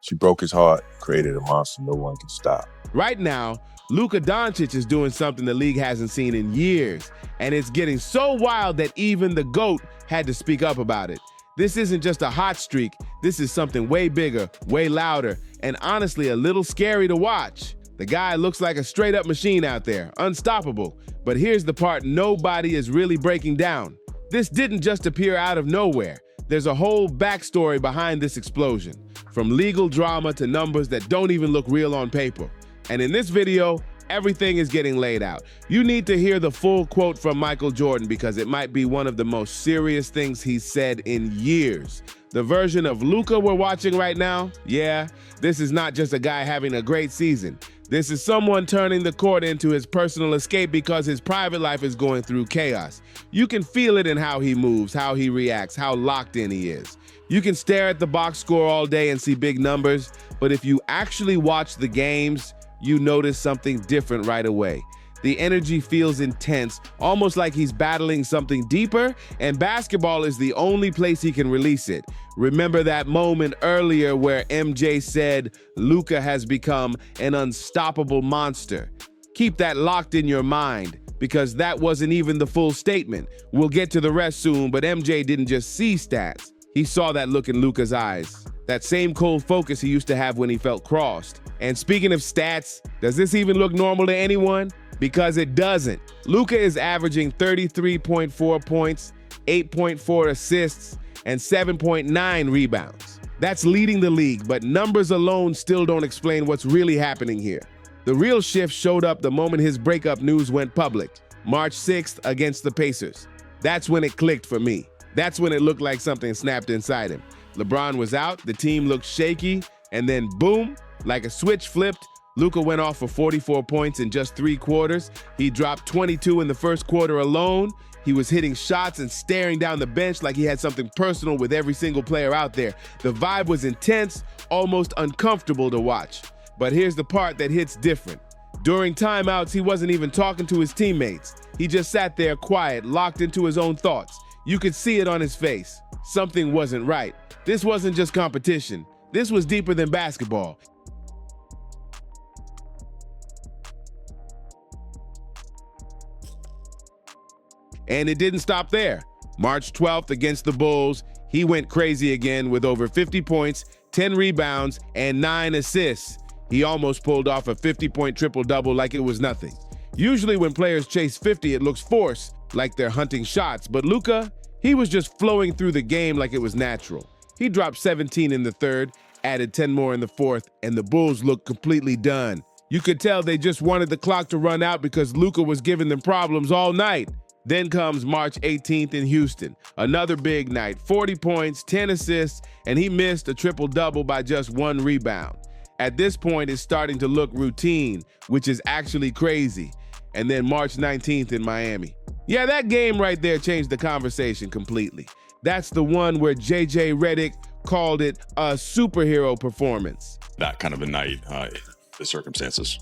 She broke his heart, created a monster no one can stop. Right now, Luka Dončić is doing something the league hasn't seen in years, and it's getting so wild that even the GOAT had to speak up about it. This isn't just a hot streak, this is something way bigger, way louder, and honestly a little scary to watch. The guy looks like a straight-up machine out there, unstoppable. But here's the part nobody is really breaking down. This didn't just appear out of nowhere. There's a whole backstory behind this explosion, from legal drama to numbers that don't even look real on paper. And in this video, everything is getting laid out. You need to hear the full quote from Michael Jordan because it might be one of the most serious things he's said in years. The version of Luka we're watching right now, yeah, this is not just a guy having a great season. This is someone turning the court into his personal escape because his private life is going through chaos. You can feel it in how he moves, how he reacts, how locked in he is. You can stare at the box score all day and see big numbers, but if you actually watch the games, you notice something different right away. The energy feels intense, almost like he's battling something deeper, and basketball is the only place he can release it. Remember that moment earlier where MJ said, Luka has become an unstoppable monster. Keep that locked in your mind, because that wasn't even the full statement. We'll get to the rest soon, but MJ didn't just see stats. He saw that look in Luka's eyes, that same cold focus he used to have when he felt crossed. And speaking of stats, does this even look normal to anyone? Because it doesn't. Luka is averaging 33.4 points, 8.4 assists, and 7.9 rebounds. That's leading the league, but numbers alone still don't explain what's really happening here. The real shift showed up the moment his breakup news went public, March 6th against the Pacers. That's when it clicked for me. That's when it looked like something snapped inside him. LeBron was out, the team looked shaky, and then boom, like a switch flipped, Luka went off for 44 points in just 3 quarters. He dropped 22 in the first quarter alone. He was hitting shots and staring down the bench like he had something personal with every single player out there. The vibe was intense, almost uncomfortable to watch. But here's the part that hits different. During timeouts, he wasn't even talking to his teammates. He just sat there quiet, locked into his own thoughts. You could see it on his face. Something wasn't right. This wasn't just competition. This was deeper than basketball. And it didn't stop there. March 12th against the Bulls, he went crazy again with over 50 points, 10 rebounds, and 9 assists. He almost pulled off a 50-point triple-double like it was nothing. Usually when players chase 50, it looks forced, like they're hunting shots. But Luka, he was just flowing through the game like it was natural. He dropped 17 in the third, added 10 more in the fourth, and the Bulls looked completely done. You could tell they just wanted the clock to run out because Luka was giving them problems all night. Then comes March 18th in Houston, another big night, 40 points, 10 assists, and he missed a triple-double by just 1 rebound. At this point, it's starting to look routine, which is actually crazy. And then March 19th in Miami. Yeah, that game right there changed the conversation completely. That's the one where JJ Redick called it a superhero performance. That kind of a night, the circumstances.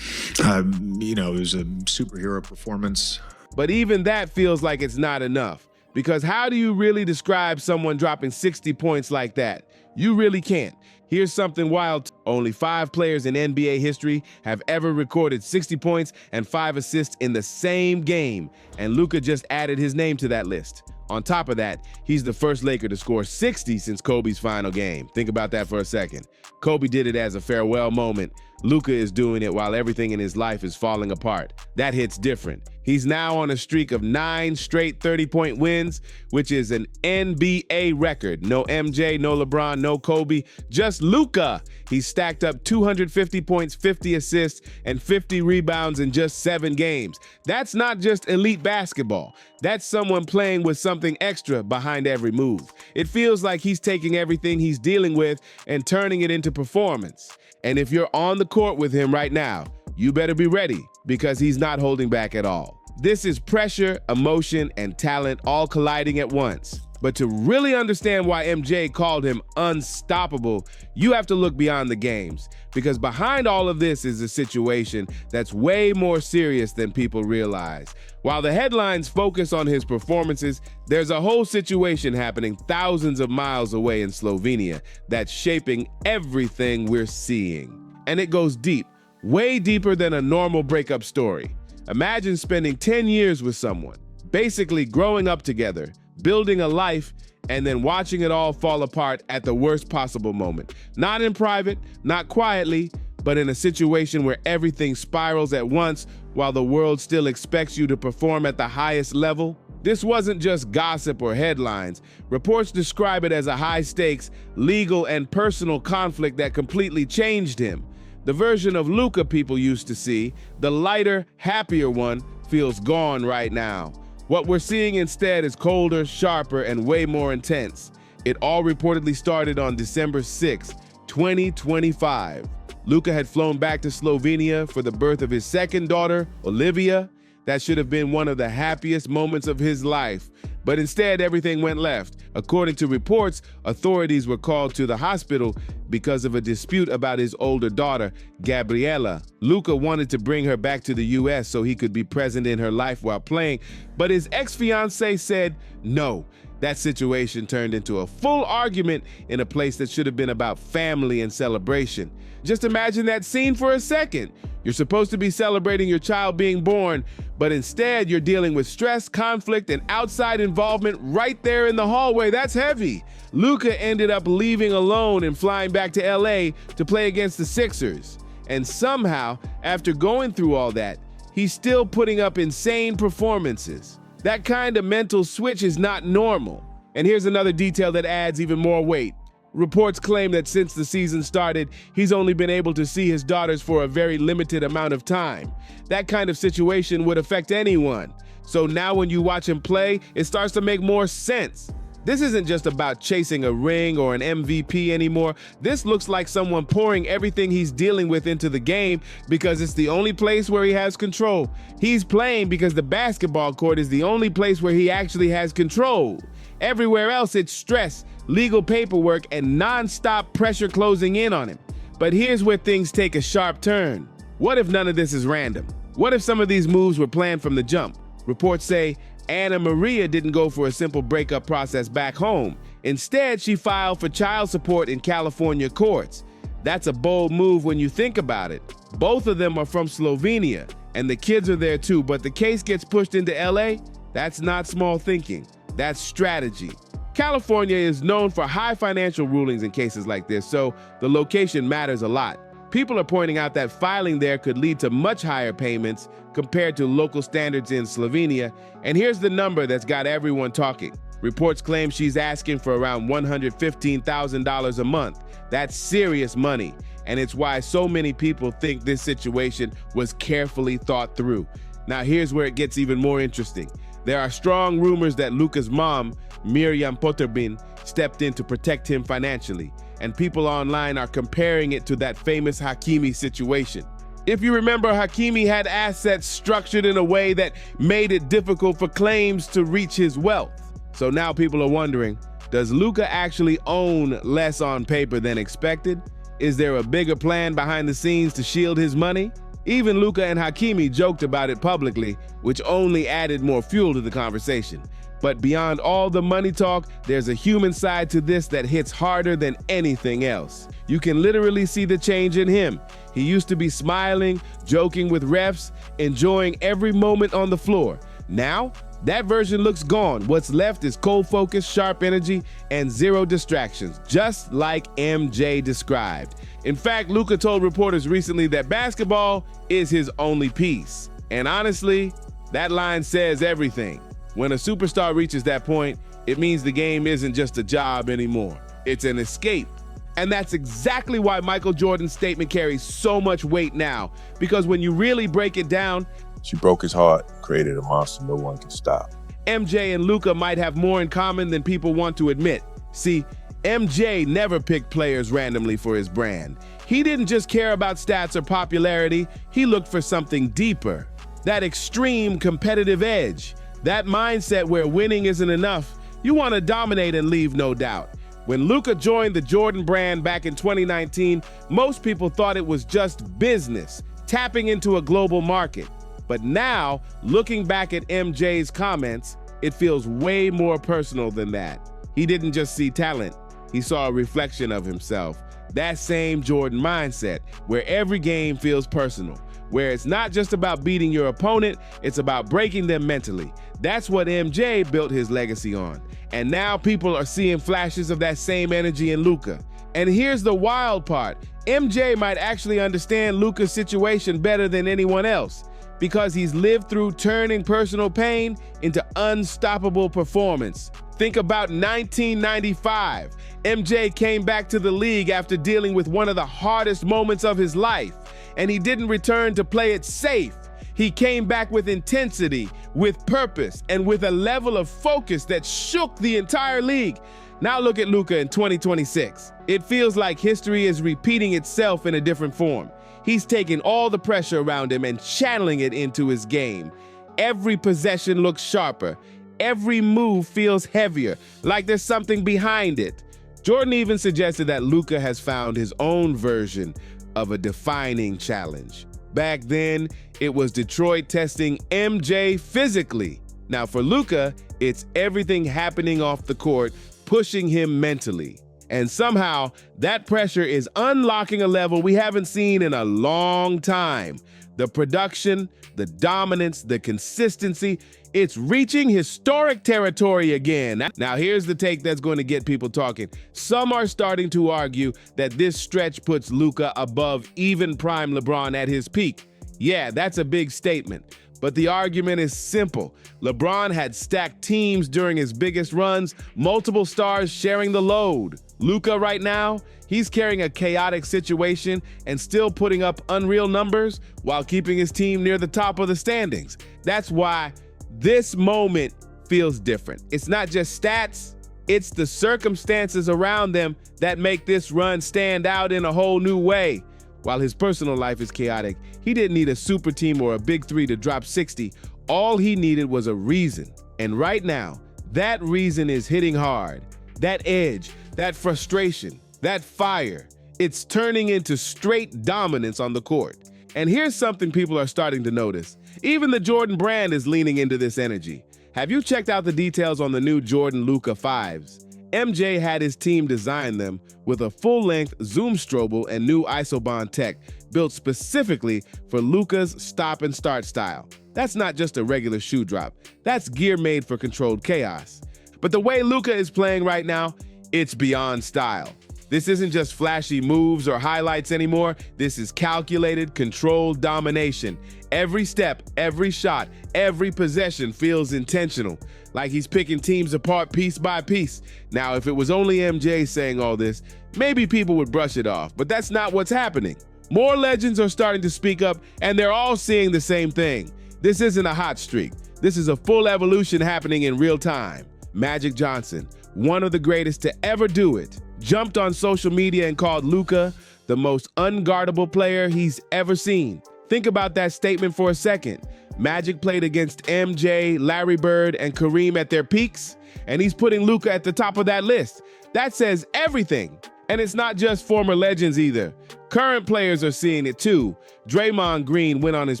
It was a superhero performance. But even that feels like it's not enough. Because how do you really describe someone dropping 60 points like that? You really can't. Here's something wild. Only 5 players in NBA history have ever recorded 60 points and 5 assists in the same game. And Luka just added his name to that list. On top of that, he's the first Laker to score 60 since Kobe's final game. Think about that for a second. Kobe did it as a farewell moment. Luka is doing it while everything in his life is falling apart. That hits different. He's now on a streak of 9 straight 30-point wins, which is an NBA record. No MJ, no LeBron, no Kobe, just Luka. He's stacked up 250 points, 50 assists, and 50 rebounds in just 7 games. That's not just elite basketball. That's someone playing with something extra behind every move. It feels like he's taking everything he's dealing with and turning it into performance. And if you're on the court with him right now, you better be ready because he's not holding back at all. This is pressure, emotion, and talent all colliding at once. But to really understand why MJ called him unstoppable, you have to look beyond the games. because behind all of this is a situation that's way more serious than people realize. While the headlines focus on his performances, there's a whole situation happening thousands of miles away in Slovenia that's shaping everything we're seeing. And it goes deep, way deeper than a normal breakup story. Imagine spending 10 years with someone, basically growing up together, building a life, and then watching it all fall apart at the worst possible moment. Not in private, not quietly, but in a situation where everything spirals at once while the world still expects you to perform at the highest level. This wasn't just gossip or headlines. Reports describe it as a high-stakes, legal and personal conflict that completely changed him. The version of Luka people used to see, the lighter, happier one, feels gone right now. What we're seeing instead is colder, sharper, and way more intense. It all reportedly started on December 6, 2025. Luka had flown back to Slovenia for the birth of his second daughter, Olivia. That should have been one of the happiest moments of his life. But instead, everything went left. According to reports, authorities were called to the hospital because of a dispute about his older daughter, Gabriela. Luka wanted to bring her back to the US so he could be present in her life while playing, but his ex-fiancée said no. That situation turned into a full argument in a place that should have been about family and celebration. Just imagine that scene for a second. You're supposed to be celebrating your child being born, but instead you're dealing with stress, conflict, and outside involvement right there in the hallway. That's heavy. Luka ended up leaving alone and flying back to LA to play against the Sixers. And somehow, after going through all that, he's still putting up insane performances. That kind of mental switch is not normal. And here's another detail that adds even more weight. Reports claim that since the season started, he's only been able to see his daughters for a very limited amount of time. That kind of situation would affect anyone. So now when you watch him play, it starts to make more sense. This isn't just about chasing a ring or an MVP anymore. This looks like someone pouring everything he's dealing with into the game because it's the only place where he has control. He's playing because the basketball court is the only place where he actually has control. Everywhere else, it's stress, legal paperwork, and non-stop pressure closing in on him. But here's where things take a sharp turn. What if none of this is random? What if some of these moves were planned from the jump? Reports say Anna Maria didn't go for a simple breakup process back home. Instead, she filed for child support in California courts. That's a bold move when you think about it. Both of them are from Slovenia, and the kids are there too, but the case gets pushed into LA? That's not small thinking. That's strategy. California is known for high financial rulings in cases like this, so the location matters a lot. People are pointing out that filing there could lead to much higher payments compared to local standards in Slovenia, and here's the number that's got everyone talking. Reports claim she's asking for around $115,000 a month. That's serious money, and it's why so many people think this situation was carefully thought through. Now here's where it gets even more interesting. There are strong rumors that Luka's mom, Miriam Potterbin, stepped in to protect him financially, and people online are comparing it to that famous Hakimi situation. If you remember, Hakimi had assets structured in a way that made it difficult for claims to reach his wealth. So now people are wondering, does Luka actually own less on paper than expected? Is there a bigger plan behind the scenes to shield his money? Even Luka and Hakimi joked about it publicly, which only added more fuel to the conversation. But beyond all the money talk, there's a human side to this that hits harder than anything else. You can literally see the change in him. He used to be smiling, joking with refs, enjoying every moment on the floor. Now, that version looks gone. What's left is cold focus, sharp energy, and zero distractions, just like MJ described. In fact, Luka told reporters recently that basketball is his only piece. And honestly, that line says everything. When a superstar reaches that point, it means the game isn't just a job anymore. It's an escape. And that's exactly why Michael Jordan's statement carries so much weight now. Because when you really break it down, she broke his heart, created a monster no one can stop. MJ and Luka might have more in common than people want to admit. See, MJ never picked players randomly for his brand. He didn't just care about stats or popularity. He looked for something deeper. That extreme competitive edge. That mindset where winning isn't enough. You want to dominate and leave no doubt. When Luka joined the Jordan brand back in 2019, most people thought it was just business, tapping into a global market. But now, looking back at MJ's comments, it feels way more personal than that. He didn't just see talent, he saw a reflection of himself. That same Jordan mindset, where every game feels personal, where it's not just about beating your opponent, it's about breaking them mentally. That's what MJ built his legacy on. And now people are seeing flashes of that same energy in Luka. And here's the wild part. MJ might actually understand Luka's situation better than anyone else because he's lived through turning personal pain into unstoppable performance. Think about 1995. MJ came back to the league after dealing with one of the hardest moments of his life, and he didn't return to play it safe. He came back with intensity, with purpose, and with a level of focus that shook the entire league. Now look at Luka in 2026. It feels like history is repeating itself in a different form. He's taking all the pressure around him and channeling it into his game. Every possession looks sharper. Every move feels heavier, like there's something behind it. Jordan even suggested that Luka has found his own version of a defining challenge. Back then, it was Detroit testing MJ physically. Now for Luka, it's everything happening off the court, pushing him mentally. And somehow, that pressure is unlocking a level we haven't seen in a long time. The production, the dominance, the consistency, it's reaching historic territory again. Now here's the take that's going to get people talking. Some are starting to argue that this stretch puts Luka above even prime LeBron at his peak. Yeah, that's a big statement. But the argument is simple. LeBron had stacked teams during his biggest runs, multiple stars sharing the load. Luka right now, he's carrying a chaotic situation and still putting up unreal numbers while keeping his team near the top of the standings. That's why this moment feels different. It's not just stats, it's the circumstances around them that make this run stand out in a whole new way. While his personal life is chaotic, he didn't need a super team or a big three to drop 60. All he needed was a reason. And right now, that reason is hitting hard. That edge, that frustration, that fire, it's turning into straight dominance on the court. And here's something people are starting to notice. Even the Jordan brand is leaning into this energy. Have you checked out the details on the new Jordan Luka 5s? MJ had his team design them with a full-length zoom strobel and new isobond tech built specifically for Luka's stop and start style. That's not just a regular shoe drop. That's gear made for controlled chaos. But the way Luka is playing right now, it's beyond style. This isn't just flashy moves or highlights anymore. This is calculated, controlled domination. Every step, every shot, every possession feels intentional, like he's picking teams apart piece by piece. Now, if it was only MJ saying all this, maybe people would brush it off, but that's not what's happening. More legends are starting to speak up, and they're all seeing the same thing. This isn't a hot streak. This is a full evolution happening in real time. Magic Johnson, one of the greatest to ever do it, jumped on social media and called Luka the most unguardable player he's ever seen. Think about that statement for a second. Magic played against MJ, Larry Bird, and Kareem at their peaks, and he's putting Luka at the top of that list. That says everything. And it's not just former legends either. Current players are seeing it too. Draymond Green went on his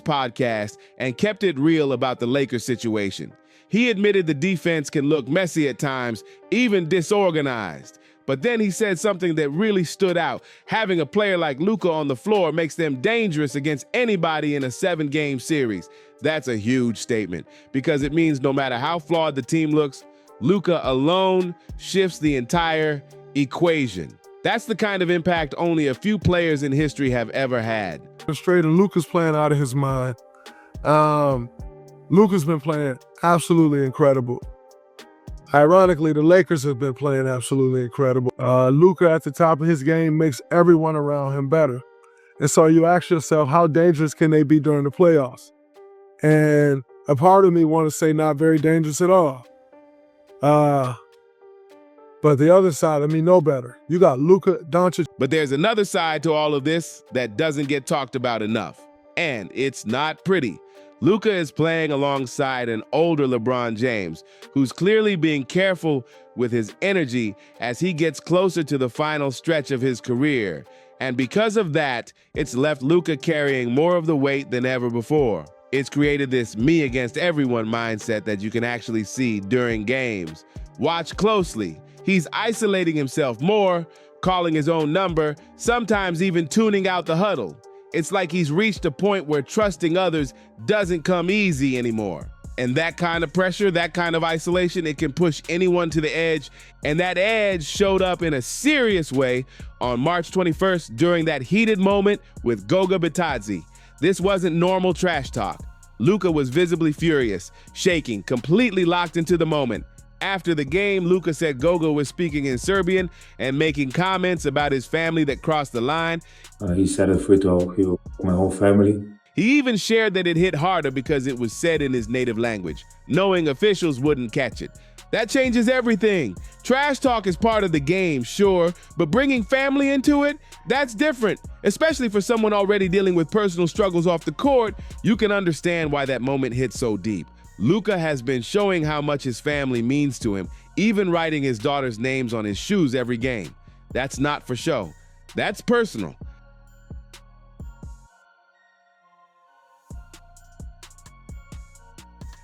podcast and kept it real about the Lakers situation. He admitted the defense can look messy at times, even disorganized. But then he said something that really stood out. Having a player like Luka on the floor makes them dangerous against anybody in a 7-game series. That's a huge statement because it means no matter how flawed the team looks, Luka alone shifts the entire equation. That's the kind of impact only a few players in history have ever had. Straight, and Luka's playing out of his mind. Luka's been playing absolutely incredible. Ironically, the Lakers have been playing absolutely incredible. Luka at the top of his game makes everyone around him better. And so you ask yourself, how dangerous can they be during the playoffs? And a part of me want to say not very dangerous at all. But the other side, I mean, no better. You got Luka Dončić. But there's another side to all of this that doesn't get talked about enough. And it's not pretty. Luka is playing alongside an older LeBron James, who's clearly being careful with his energy as he gets closer to the final stretch of his career. And because of that, it's left Luka carrying more of the weight than ever before. It's created this me against everyone mindset that you can actually see during games. Watch closely. He's isolating himself more, calling his own number, sometimes even tuning out the huddle. It's like he's reached a point where trusting others doesn't come easy anymore. And that kind of pressure, that kind of isolation, it can push anyone to the edge. And that edge showed up in a serious way on March 21st during that heated moment with Goga Bitadze. This wasn't normal trash talk. Luka was visibly furious, shaking, completely locked into the moment. After the game, Luka said Goga was speaking in Serbian and making comments about his family that crossed the line. He said it for my whole family. He even shared that it hit harder because it was said in his native language, knowing officials wouldn't catch it. That changes everything. Trash talk is part of the game, sure, but bringing family into it, that's different. Especially for someone already dealing with personal struggles off the court, you can understand why that moment hit so deep. Luka has been showing how much his family means to him, even writing his daughter's names on his shoes every game. That's not for show. That's personal.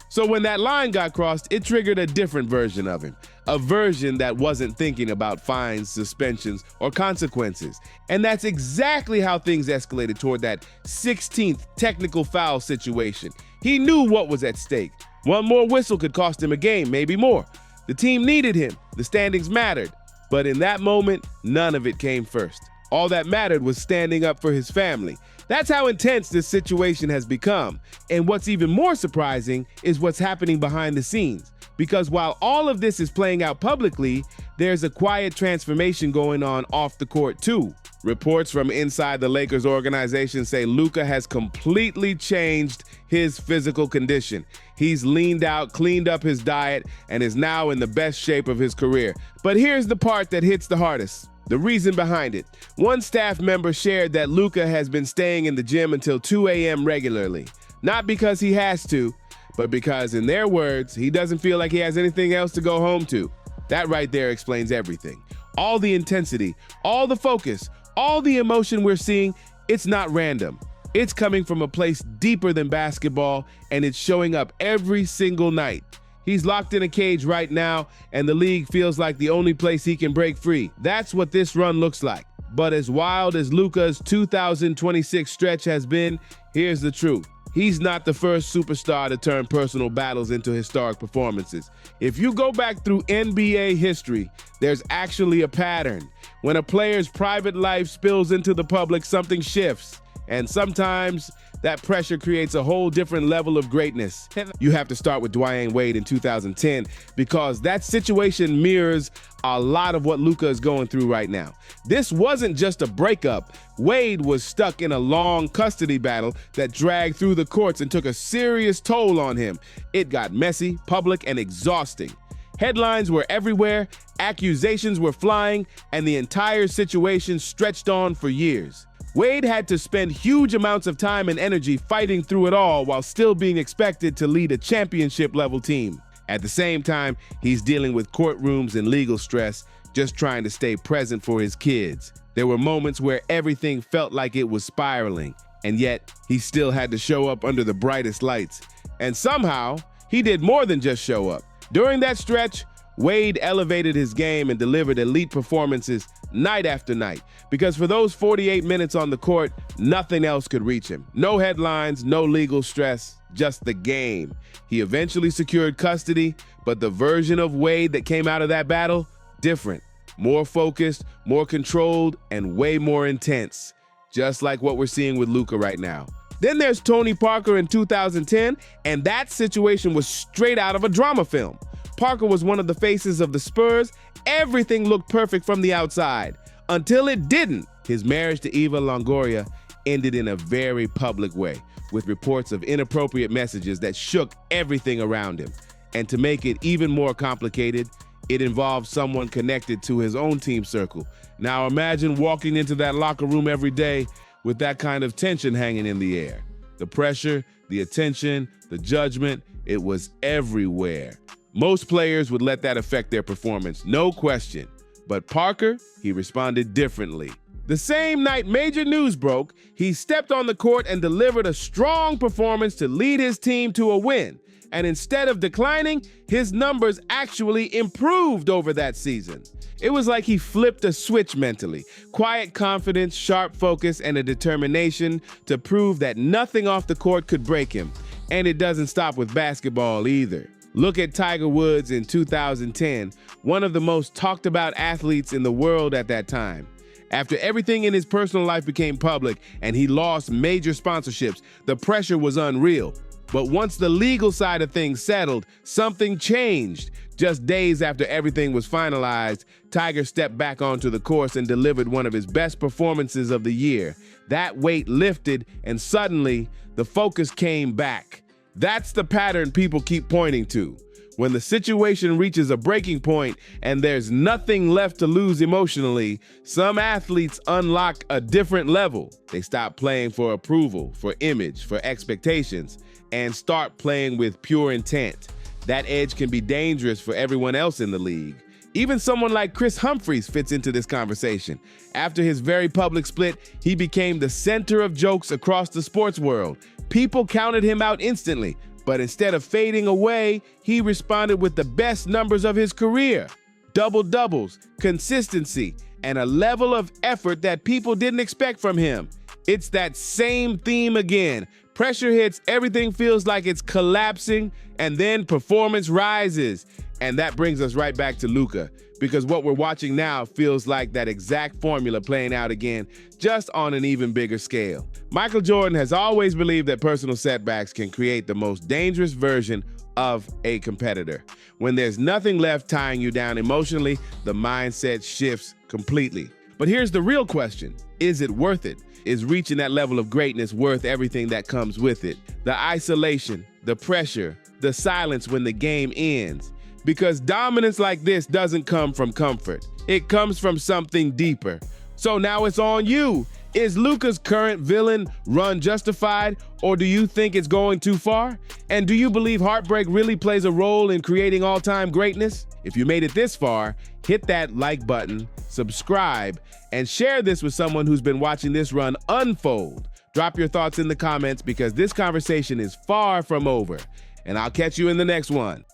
So when that line got crossed, it triggered a different version of him, a version that wasn't thinking about fines, suspensions, or consequences. And that's exactly how things escalated toward that 16th technical foul situation. He knew what was at stake. One more whistle could cost him a game, maybe more. The team needed him. The standings mattered. But in that moment, none of it came first. All that mattered was standing up for his family. That's how intense this situation has become. And what's even more surprising is what's happening behind the scenes. Because while all of this is playing out publicly, there's a quiet transformation going on off the court too. Reports from inside the Lakers organization say Luka has completely changed his physical condition. He's leaned out, cleaned up his diet, and is now in the best shape of his career. But here's the part that hits the hardest. The reason behind it. One staff member shared that Luka has been staying in the gym until 2 a.m. regularly. Not because he has to, but because, in their words, he doesn't feel like he has anything else to go home to. That right there explains everything. All the intensity, all the focus, all the emotion we're seeing, it's not random. It's coming from a place deeper than basketball, and it's showing up every single night. He's locked in a cage right now, and the league feels like the only place he can break free. That's what this run looks like. But as wild as Luka's 2026 stretch has been, here's the truth. He's not the first superstar to turn personal battles into historic performances. If you go back through NBA history, there's actually a pattern. When a player's private life spills into the public, something shifts. And sometimes that pressure creates a whole different level of greatness. You have to start with Dwyane Wade in 2010 because that situation mirrors a lot of what Luka is going through right now. This wasn't just a breakup. Wade was stuck in a long custody battle that dragged through the courts and took a serious toll on him. It got messy, public, and exhausting. Headlines were everywhere, accusations were flying, and the entire situation stretched on for years. Wade had to spend huge amounts of time and energy fighting through it all while still being expected to lead a championship-level team. At the same time, he's dealing with courtrooms and legal stress, just trying to stay present for his kids. There were moments where everything felt like it was spiraling, and yet he still had to show up under the brightest lights. And somehow, he did more than just show up. During that stretch, Wade elevated his game and delivered elite performances night after night, because for those 48 minutes on the court, nothing else could reach him. No headlines, no legal stress, just the game. He eventually secured custody, but the version of Wade that came out of that battle, different. More focused, more controlled, and way more intense. Just like what we're seeing with Luka right now. Then there's Tony Parker in 2010, and that situation was straight out of a drama film. Parker was one of the faces of the Spurs. Everything looked perfect from the outside, until it didn't. His marriage to Eva Longoria ended in a very public way, with reports of inappropriate messages that shook everything around him. And to make it even more complicated, it involved someone connected to his own team circle. Now imagine walking into that locker room every day with that kind of tension hanging in the air. The pressure, the attention, the judgment, it was everywhere. Most players would let that affect their performance, no question. But Parker, he responded differently. The same night major news broke, he stepped on the court and delivered a strong performance to lead his team to a win. And instead of declining, his numbers actually improved over that season. It was like he flipped a switch mentally. Quiet confidence, sharp focus, and a determination to prove that nothing off the court could break him. And it doesn't stop with basketball either. Look at Tiger Woods in 2010, one of the most talked about athletes in the world at that time. After everything in his personal life became public and he lost major sponsorships, the pressure was unreal. But once the legal side of things settled, something changed. Just days after everything was finalized, Tiger stepped back onto the course and delivered one of his best performances of the year. That weight lifted, and suddenly, the focus came back. That's the pattern people keep pointing to. When the situation reaches a breaking point and there's nothing left to lose emotionally, some athletes unlock a different level. They stop playing for approval, for image, for expectations, and start playing with pure intent. That edge can be dangerous for everyone else in the league. Even someone like Chris Humphries fits into this conversation. After his very public split, he became the center of jokes across the sports world. People counted him out instantly, but instead of fading away, he responded with the best numbers of his career. Double-doubles, consistency, and a level of effort that people didn't expect from him. It's that same theme again. Pressure hits, everything feels like it's collapsing, and then performance rises. And that brings us right back to Luka, because what we're watching now feels like that exact formula playing out again, just on an even bigger scale. Michael Jordan has always believed that personal setbacks can create the most dangerous version of a competitor. When there's nothing left tying you down emotionally, the mindset shifts completely. But here's the real question. Is it worth it? Is reaching that level of greatness worth everything that comes with it? The isolation, the pressure, the silence when the game ends. Because dominance like this doesn't come from comfort. It comes from something deeper. So now it's on you. Is Luka's current villain run justified, or do you think it's going too far? And do you believe heartbreak really plays a role in creating all-time greatness? If you made it this far, hit that like button, subscribe, and share this with someone who's been watching this run unfold. Drop your thoughts in the comments because this conversation is far from over. And I'll catch you in the next one.